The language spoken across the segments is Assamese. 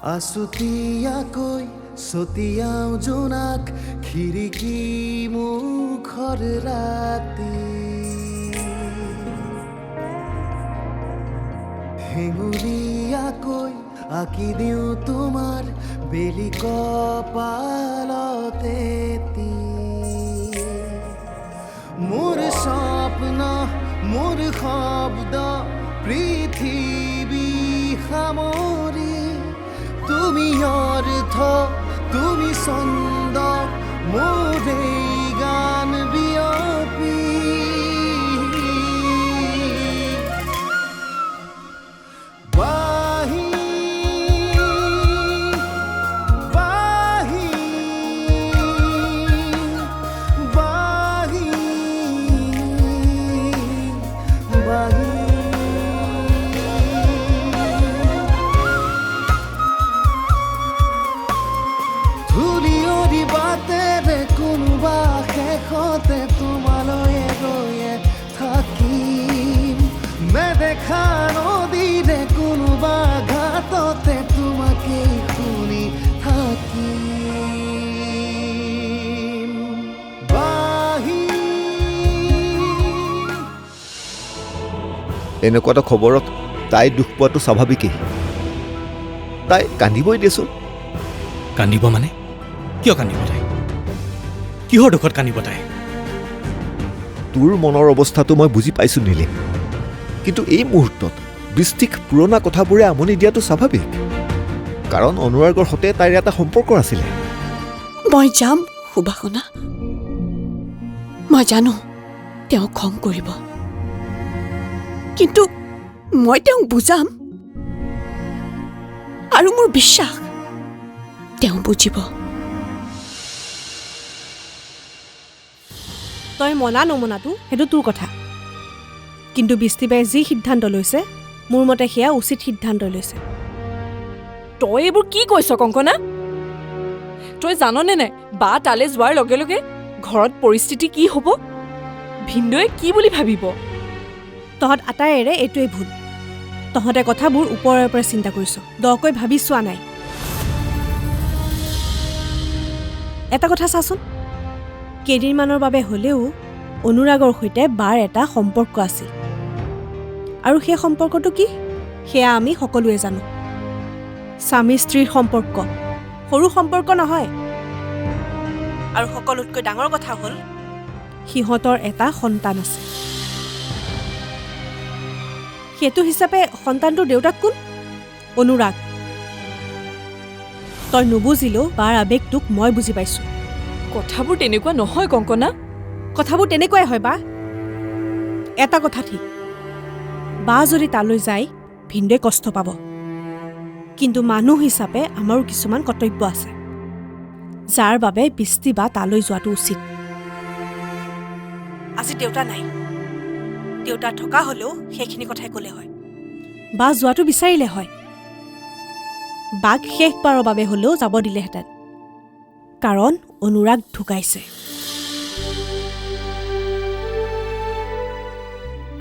আছুতীয়াকৈ ছটিয়াও জোনাক খিৰিকী মুখৰ ৰাতি হেঙুলীয়াকৈ আঁকি দিওঁ তোমাৰ বেলি কপালতে মোৰ স্বপ্ন মোৰ শব্দ পৃথিৱী সামৰি তুমি অৰ্থ তুমি ছন্দ মোৰ এই গান বিয়পি তোমালৈ গৈয়ে থাকিম নেদেখা নদীৰে কোনোবা ঘাটতে তোমাকেই শুনি থাকিম এনেকুৱা এটা খবৰত তাই দুখ পোৱাটো স্বাভাৱিকেই তাই কান্দিবই দেচোন কান্দিব মানে কিয় কান্দিব তাই কিহৰ দুখত কান্দিব তাই তোৰ মনৰ অৱস্থাটো মই বুজি পাইছোঁ নীলিম কিন্তু এই মুহূৰ্তত বৃষ্টিক পুৰণা কথাবোৰে আমনি দিয়াটো স্বাভাৱিক কাৰণ অনুৰাগৰ সৈতে তাইৰ এটা সম্পৰ্ক আছিলে মই যাম সুবাসনা মই জানো তেওঁ খং কৰিব কিন্তু মই তেওঁক বুজাম আৰু মোৰ বিশ্বাস তেওঁ বুজিব তই মনা নমনাটো সেইটো তোৰ কথা কিন্তু বৃষ্টিবাই যি সিদ্ধান্ত লৈছে মোৰ মতে সেয়া উচিত সিদ্ধান্ত লৈছে তই এইবোৰ কি কৈছ কংকনা তই জাননে নাই বা তালে যোৱাৰ লগে লগে ঘৰত পৰিস্থিতি কি হ'ব ভিন্দয়ে কি বুলি ভাবিব তহঁত আটাইৰে এইটোৱেই ভুল তহঁতে কথাবোৰ ওপৰৰ পৰা চিন্তা কৰিছ দকৈ ভাবি চোৱা নাই এটা কথা চাচোন কেইদিনমানৰ বাবে হ'লেও অনুৰাগৰ সৈতে বাৰ এটা সম্পৰ্ক আছিল আৰু সেই সম্পৰ্কটো কি সেয়া আমি সকলোৱে জানো স্বামী স্ত্ৰীৰ সম্পৰ্ক সৰু সম্পৰ্ক নহয় আৰু সকলোতকৈ ডাঙৰ কথা হ'ল সিহঁতৰ এটা সন্তান আছে সেইটো হিচাপে সন্তানটোৰ দেউতাক কোন অনুৰাগ তই নুবুজিলেও বাৰ আৱেগটোক মই বুজি পাইছোঁ কথাবোৰ তেনেকুৱা নহয় কংকনা কথাবোৰ তেনেকুৱাই হয় বা এটা কথা ঠিক বা যদি তালৈ যায় ভিন্দে কষ্ট পাব কিন্তু মানুহ হিচাপে আমাৰো কিছুমান কৰ্তব্য আছে যাৰ বাবে বৃষ্টি বা তালৈ যোৱাটো উচিত আজি দেউতা নাই দেউতা থকা হ'লেও সেইখিনি কথাই ক'লে হয় বা যোৱাটো বিচাৰিলে হয় বাক শেষবাৰৰ বাবে হ'লেও যাব দিলেহেঁতেন কাৰণ অনুৰাগ ঢুকাইছে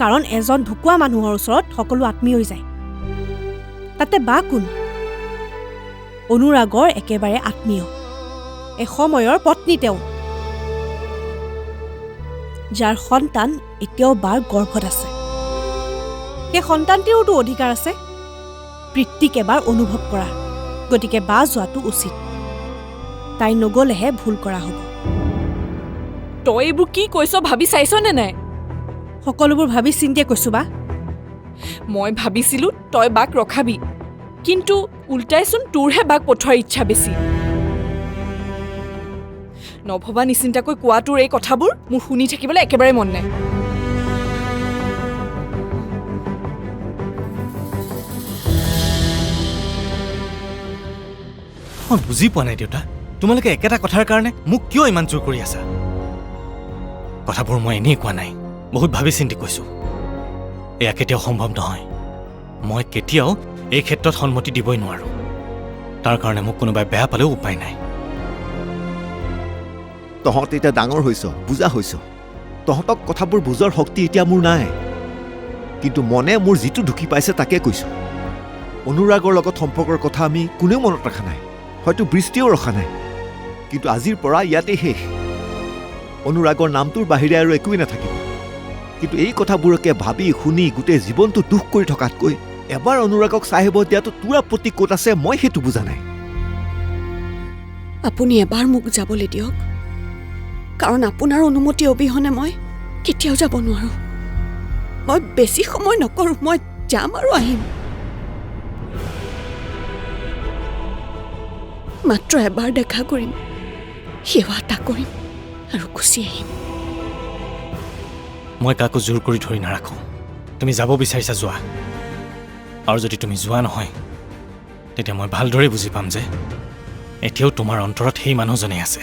কাৰণ এজন ঢুকুৱা মানুহৰ ওচৰত সকলো আত্মীয় হৈ যায় তাতে বা কোন অনুৰাগৰ একেবাৰে আত্মীয় এসময়ৰ পত্নী তেওঁ যাৰ সন্তান এতিয়াও বাৰ গৰ্ভত আছে সেই সন্তানটিৰোতো অধিকাৰ আছে পিতৃক এবাৰ অনুভৱ কৰাৰ গতিকে বা যোৱাটো উচিত তাই নগ'লেহে ভুল কৰা হ'ব তই এইবোৰ কি কৈছ ভাবি চাইছনে নাই সকলোবোৰ ভাবি চিন্তিয়ে কৈছোঁ বা মই ভাবিছিলোঁ তই বাক ৰখাবি কিন্তু উল্টাইচোন তোৰহে বাক পঠোৱাৰ ইচ্ছা বেছি নভবা নিচিন্তাকৈ কোৱা তোৰ এই কথাবোৰ মোৰ শুনি থাকিবলৈ একেবাৰে মন নাই মই বুজি পোৱা নাই দেউতা তোমালোকে একেটা কথাৰ কাৰণে মোক কিয় ইমান জোৰ কৰি আছা কথাবোৰ মই এনেই কোৱা নাই বহুত ভাবি চিন্তি কৈছোঁ এয়া কেতিয়াও সম্ভৱ নহয় মই কেতিয়াও এই ক্ষেত্ৰত সন্মতি দিবই নোৱাৰোঁ তাৰ কাৰণে মোক কোনোবাই বেয়া পালেও উপায় নাই তহঁত এতিয়া ডাঙৰ হৈছ বুজা হৈছ তহঁতক কথাবোৰ বুজাৰ শক্তি এতিয়া মোৰ নাই কিন্তু মনে মোৰ যিটো ঢুকি পাইছে তাকে কৈছোঁ অনুৰাগৰ লগত সম্পৰ্কৰ কথা আমি কোনেও মনত ৰখা নাই, হয়তো বৃষ্টিও ৰখা নাই। কিন্তু আজিৰ পৰা ইয়াতে শেষ। অনুৰাগৰ নামটোৰ বাহিৰে আৰু একোৱেই নাথাকিব। কিন্তু এই কথাবোৰকে ভাবি শুনি গোটেই জীৱনটো দুখ কৰি থকাতকৈ এবাৰ অনুৰাগক চাই আহিব দিয়াটো তোৰ আপত্তি ক'ত আছে মই সেইটো বুজা নাই। আপুনি এবাৰ মোক যাবলৈ দিয়ক, কাৰণ আপোনাৰ অনুমতি অবিহনে মই কেতিয়াও যাব নোৱাৰোঁ। মই বেছি সময় নকৰোঁ, মই যাম আৰু আহিম। মাত্ৰ এবাৰ দেখা কৰিম, সেৱা এটা কৰিম আৰু গুচি আহিম। মই কাকো জোৰ কৰি ধৰি নাৰাখোঁ। তুমি যাব বিচাৰিছা যোৱা, আৰু যদি তুমি যোৱা নহয় তেতিয়া মই ভালদৰে বুজি পাম যে এতিয়াও তোমাৰ অন্তৰত সেই মানুহজনেই আছে।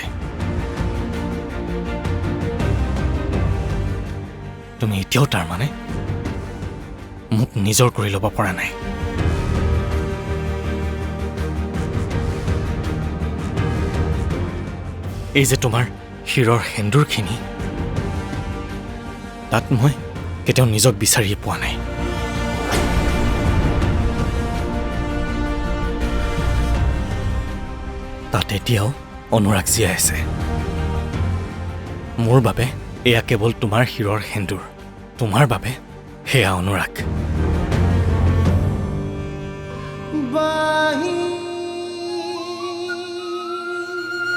তুমি এতিয়াও তাৰ মানে মোক নিজৰ কৰি ল'ব পৰা নাই। এই যে তোমাৰ শিৰৰ সেন্দুৰখিনি, তাত মই কেতিয়াও নিজক বিচাৰিয়ে পোৱা নাই। তাত এতিয়াও অনুৰাগ জীয়াই আছে। মোৰ বাবে এয়া কেৱল তোমাৰ শিৰৰ সেন্দুৰ, তোমাৰ বাবে সেয়া অনুৰাগ।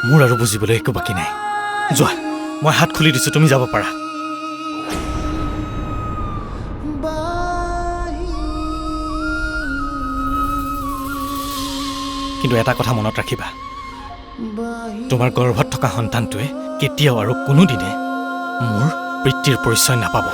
মোৰ আৰু বুজিবলৈ একো বাকী নাই। যোৱা, মই হাত খুলি দিছোঁ, তুমি যাব পাৰা। কিন্তু এটা কথা মনত ৰাখিবা, তোমাৰ গৰ্ভত থকা সন্তানটোৱে কেতিয়াও আৰু কোনোদিনে মোৰ পিতৃৰ পৰিচয় নাপাব।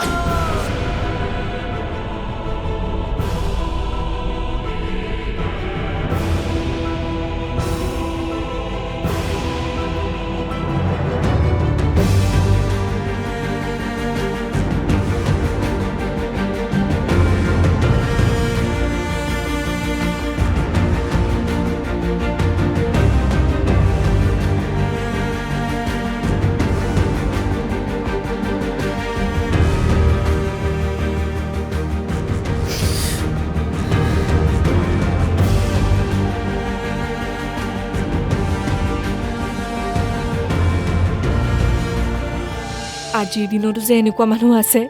আজিৰ দিনতো যে এনেকুৱা মানুহ আছে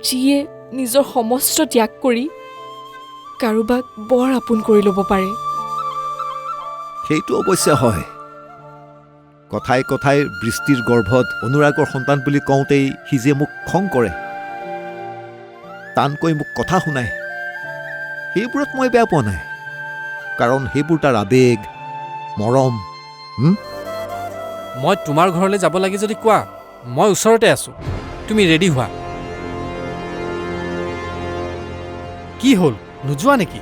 যিয়ে নিজৰ সমস্ত ত্যাগ কৰি কাৰোবাক বৰ আপোন কৰি ল'ব পাৰে। সেইটো অৱশ্যে হয়। কথাই কথাই বৃষ্টিৰ গৰ্ভত অনুৰাগৰ সন্তান বুলি কওঁতেই সি যে মোক খং কৰে, টানকৈ মোক কথা শুনায়, সেইবোৰত মই বেয়া পোৱা নাই। কাৰণ সেইবোৰ তাৰ আৱেগ, মৰম। মই তোমাৰ ঘৰলৈ যাব লাগে যদি কোৱা, মই ওচৰতে আছোঁ, তুমি ৰেডি হোৱা। কি হ'ল, নোযোৱা নেকি?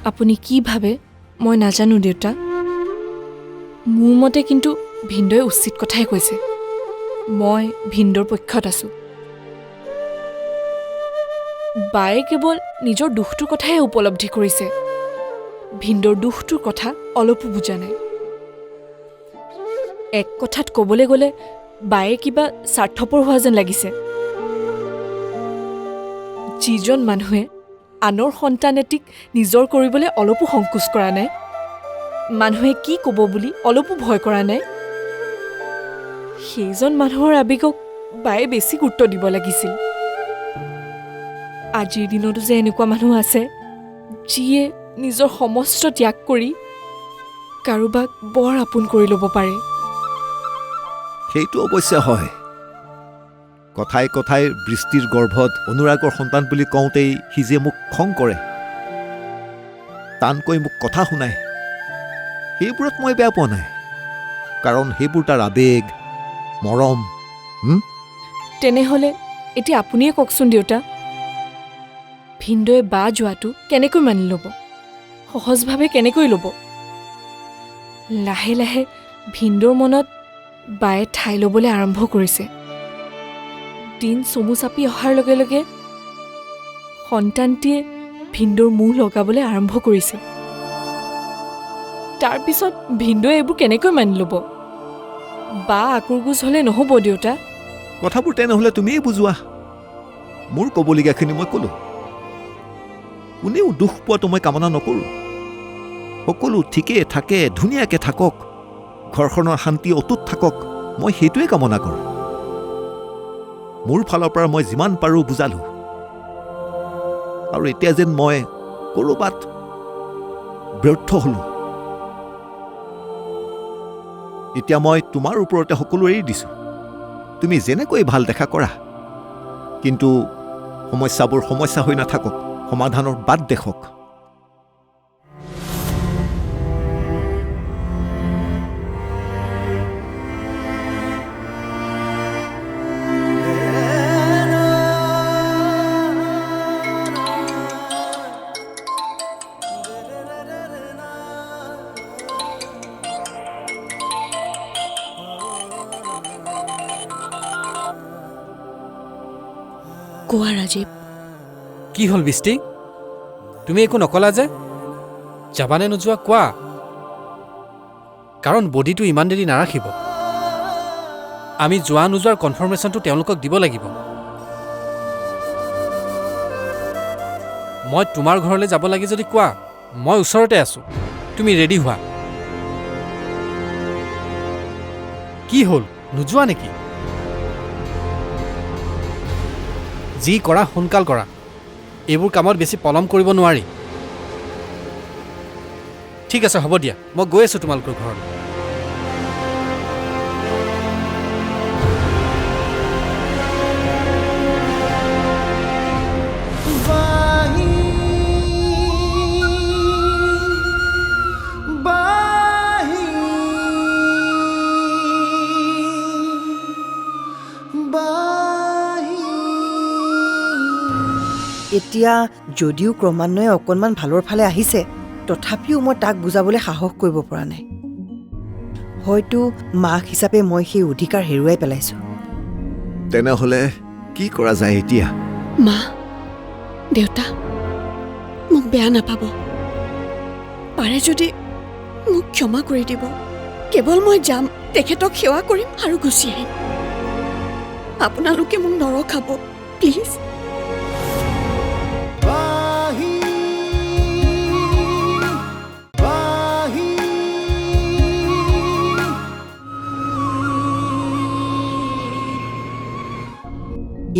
আপুনি কি ভাবে মই নাজানো দেউতা। মোৰ মতে কিন্তু ভিন্দই উচিত কথাই কৈছে। মই ভিন্দৰ পক্ষত আছোঁ। বায়ে কেৱল নিজৰ দুখটোৰ কথাহে উপলব্ধি কৰিছে, ভিন্দৰ দুখটোৰ কথা অলপো বুজা নাই। এক কথাত ক'বলৈ গ'লে বায়ে কিবা স্বাৰ্থপৰ হোৱা যেন লাগিছে। যিজন মানুহে আনৰ সন্তান এটিক নিজৰ কৰিবলৈ অলপো সংকোচ কৰা নাই, মানুহে কি ক'ব বুলি অলপো ভয় কৰা নাই, সেইজন মানুহৰ আৱেগক বায়ে বেছি গুৰুত্ব দিব লাগিছিল। আজিৰ দিনতো যে এনেকুৱা মানুহ আছে যিয়ে নিজৰ সমস্ত ত্যাগ কৰি কাৰোবাক বৰ আপোন কৰি ল'ব পাৰে। সেইটো অৱশ্যে হয়। কথাই কথাই বৃষ্টিৰ গৰ্ভত অনুৰাগৰ সন্তান বুলি কওঁতেই সি যে মোক খং কৰে, টানকৈ মোক কথা শুনায়, সেইবোৰত মই বেয়া পোৱা নাই। কাৰণ সেইবোৰ তাৰ আৱেগ, মৰম। তেনেহ'লে এতিয়া আপুনিয়ে কওকচোন দেউতা, ভিন্দই বা যোৱাটো কেনেকৈ মানি ল'ব? সহজভাৱে কেনেকৈ ল'ব? লাহে লাহে ভিন্দৰ মনত বায়ে ঠাই ল'বলৈ আৰম্ভ কৰিছে। দিন চমু চাপি অহাৰ লগে লগে সন্তানটিয়ে ভিনদৌৰ মুখ লগাবলৈ আৰম্ভ কৰিছিল। তাৰপিছত ভিনদৌৱে এইবোৰ কেনেকৈ মানি ল'ব? বা আকুৰগুজ হ'লে নহ'ব দেউতা। কথাবোৰ তেনেহ'লে তুমিয়েই বুজোৱা। মোৰ ক'বলগীয়াখিনি মই ক'লোঁ। কোনেও দুখ পোৱাটো মই কামনা নকৰোঁ। সকলো ঠিকেই থাকে, ধুনীয়াকৈ থাকক, ঘৰখনৰ শান্তি অটুট থাকক, মই সেইটোৱে কামনা কৰোঁ। মোৰ ফালৰ পৰা মই যিমান পাৰোঁ বুজালোঁ। আৰু এতিয়া যেন মই ক'ৰবাত ব্যৰ্থ হ'লোঁ। এতিয়া মই তোমাৰ ওপৰতে সকলো এৰি দিছোঁ। তুমি যেনেকৈ ভাল দেখা কৰা, কিন্তু সমস্যাবোৰ সমস্যা হৈ নাথাকক, সমাধানৰ বাট দেখক। কোৱা ৰাজীৱ, কি হ'ল বৃষ্টি? তুমি একো নকলা যে? যাবানে নোযোৱা কোৱা? কাৰণ বডিটো ইমান দেৰি নাৰাখিব। আমি যোৱা নোযোৱাৰ কনফাৰ্মেশ্যনটো তেওঁলোকক দিব লাগিব। মই তোমাৰ ঘৰলৈ যাব লাগে যদি কোৱা, মই ওচৰতে আছোঁ। তুমি ৰেডি হোৱা। কি হ'ল, নোযোৱা নেকি? যি কৰা সোনকাল কৰা। এইবোৰ কামত বেছি পলম কৰিব নোৱাৰি। ঠিক আছে, হ'ব দিয়া, মই গৈ আছোঁ তোমালোকৰ ঘৰলৈ। এতিয়া যদিও ক্ৰমান্বয়ে অকণমান ভালৰ ফালে আহিছে, তথাপিও মই তাক বুজাবলৈ সাহস কৰিব পৰা নাই। হয়তো মাক হিচাপে মই সেই অধিকাৰ হেৰুৱাই পেলাইছোঁ। তেনেহ'লে কি কৰা যায় এতিয়া? মা, দেউতা, মোক বেয়া নাপাব। পাৰে যদি মোক ক্ষমা কৰি দিব। কেৱল মই যাম, তেখেতক সেৱা কৰিম আৰু গুচি আহিম। আপোনালোকে মোক নৰখাব, প্লিজ।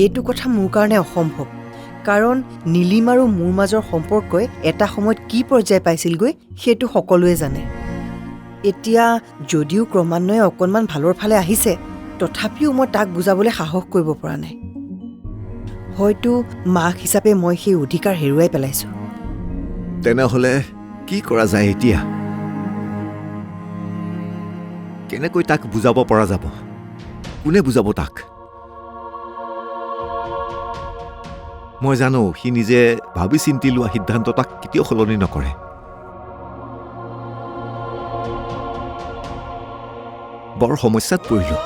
এইটো কথা মোৰ কাৰণে অসম্ভৱ, কাৰণ নীলিম আৰু মোৰ মাজৰ সম্পৰ্কই এটা সময়ত কি পৰ্যায় পাইছিলগৈ সেইটো সকলোৱে জানে। এতিয়া যদিও ক্ৰমান্বয়ে অকণমান ভালৰ ফালে আহিছে, তথাপিও মই তাক বুজাবলৈ সাহস কৰিব পৰা নাই। হয়তো মাক হিচাপে মই সেই অধিকাৰ হেৰুৱাই পেলাইছোঁ। তেনেহ'লে কি কৰা যায় এতিয়া? কেনেকৈ তাক বুজাব পৰা যাব? কোনে বুজাব তাক? মই জানো সি নিজে ভাবি চিন্তি লোৱা সিদ্ধান্ত তাক কেতিয়াও সলনি নকৰে। বৰ সমস্যাত পৰিলোঁ।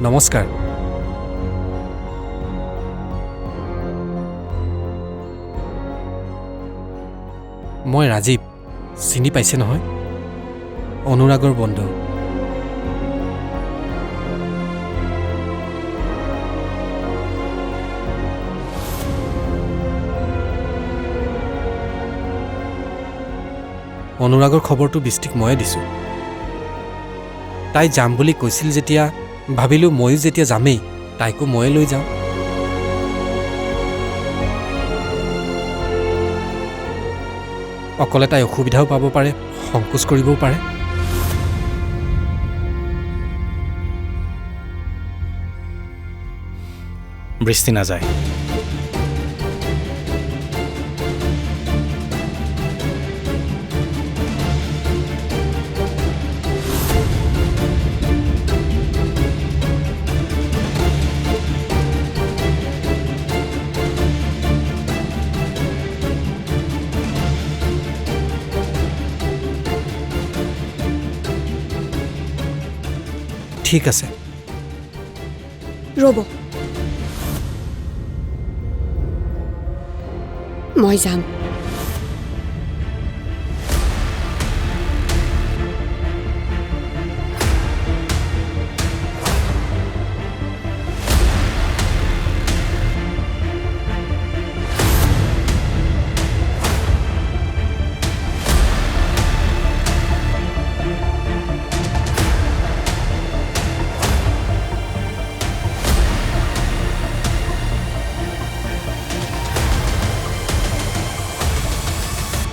নমস্কাৰ। মই ৰাজীৱ, চিনি পাইছে নহয়? অনুৰাগৰ বন্ধু। অনুৰাগৰ খবৰটো বৃষ্টিক ময়ে দিছোঁ। তাই যাম বুলি কৈছিল যেতিয়া, ভাবিলোঁ ময়ো যেতিয়া যামেই, তাইকো ময়ে লৈ যাওঁ। অকলে তাই অসুবিধাও পাব পাৰে, সংকোচ কৰিবও পাৰে। বৃষ্টি নাযায়। ঠিক আছে, ৰ'ব, মই যাম।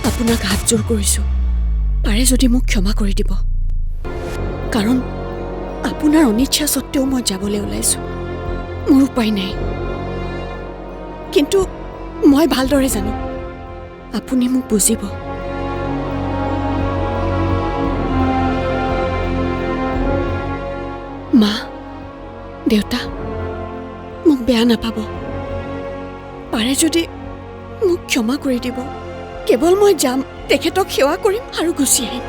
আপোনাক হাতযোৰ কৰিছোঁ, পাৰে যদি মোক ক্ষমা কৰি দিব। কাৰণ আপোনাৰ অনিচ্ছা সত্ত্বেও মই যাবলৈ ওলাইছোঁ। মোৰ উপায় নাই। কিন্তু মই ভালদৰে জানো আপুনি মোক বুজিব। মা, দেউতা, মোক বেয়া নাপাব। পাৰে যদি মোক ক্ষমা কৰি দিব। কেৱল মই যাম, তেখেতক সেৱা কৰিম আৰু গুচি আহিম।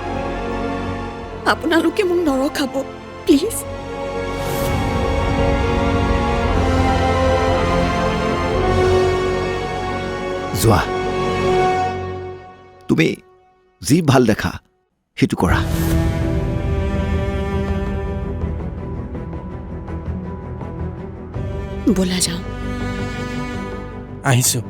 আপোনালোকে মোক নৰখাব, প্লিজ। যোৱা, তুমি যি ভাল দেখা সেইটো কৰা। ব'লা যাওঁ। আহিছোঁ।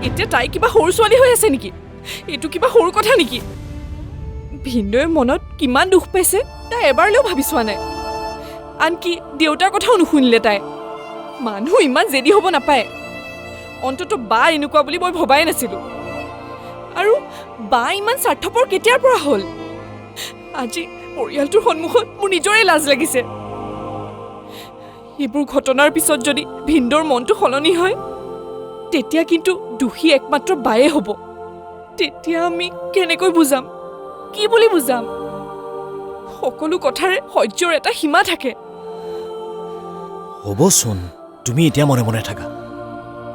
এতিয়া তাই কিবা সৰু ছোৱালী হৈ আছে নেকি? এইটো কিবা সৰু কথা নেকি? ভিনদেউৰ মনত কিমান দুখ পাইছে তাই এবাৰলৈও ভাবি চোৱা নাই। আনকি দেউতাৰ কথাও নুশুনিলে তাই। মানুহ ইমান জেদি হ'ব নাপায়। অন্ততঃ বা এনেকুৱা বুলি মই ভবাই নাছিলোঁ। আৰু বা ইমান স্বাৰ্থপৰ কেতিয়াৰ পৰা হ'ল? আজি পৰিয়ালটোৰ সন্মুখত মোৰ নিজৰে লাজ লাগিছে। এইবোৰ ঘটনাৰ পিছত যদি ভিনদেউৰ মনটো সলনি হয়, তেতিয়া কিন্তু দোষী একমাত্ৰ বায়ে হ'ব। তেতিয়া আমি কেনেকৈ বুজাম? কি বুলি বুজাম? সকলো কথাৰে সহ্যৰ এটা সীমা থাকে। হ'বচোন, তুমি এতিয়া মনে মনে থাকা।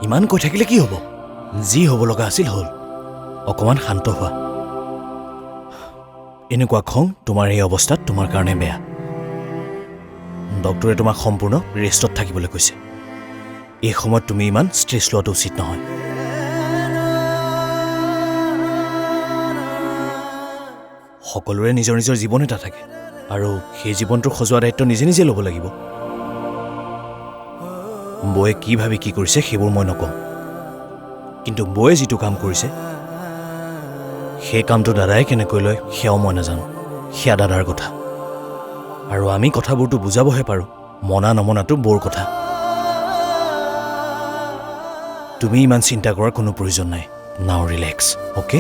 ইমান কৈ থাকিলে কি হ'ব? যি হ'ব লগা আছিল হ'ল। অকণমান শান্ত হোৱা। এনেকুৱা খং তোমাৰ এই অৱস্থাত তোমাৰ কাৰণে বেয়া। ডক্টৰে তোমাক সম্পূৰ্ণ ৰেষ্টত থাকিবলৈ কৈছে। এই সময়ত তুমি ইমান ষ্ট্ৰেছ লোৱাটো উচিত নহয়। সকলোৰে নিজৰ নিজৰ জীৱন এটা থাকে আৰু সেই জীৱনটোৰ সজোৱা দায়িত্ব নিজে নিজে ল'ব লাগিব। বৌয়ে কি ভাবি কি কৰিছে সেইবোৰ মই নকওঁ, কিন্তু বৌয়ে যিটো কাম কৰিছে সেই কামটো দাদাই কেনেকৈ লয় সেয়াও মই নাজানো। সেয়া দাদাৰ কথা। আৰু আমি কথাবোৰতো বুজাবহে পাৰোঁ। মনা নমনাটো বৌৰ কথা। তুমি ইমান চিন্তা কৰাৰ কোনো প্ৰয়োজন নাই। নাও ৰিলেক্স, অ'কে?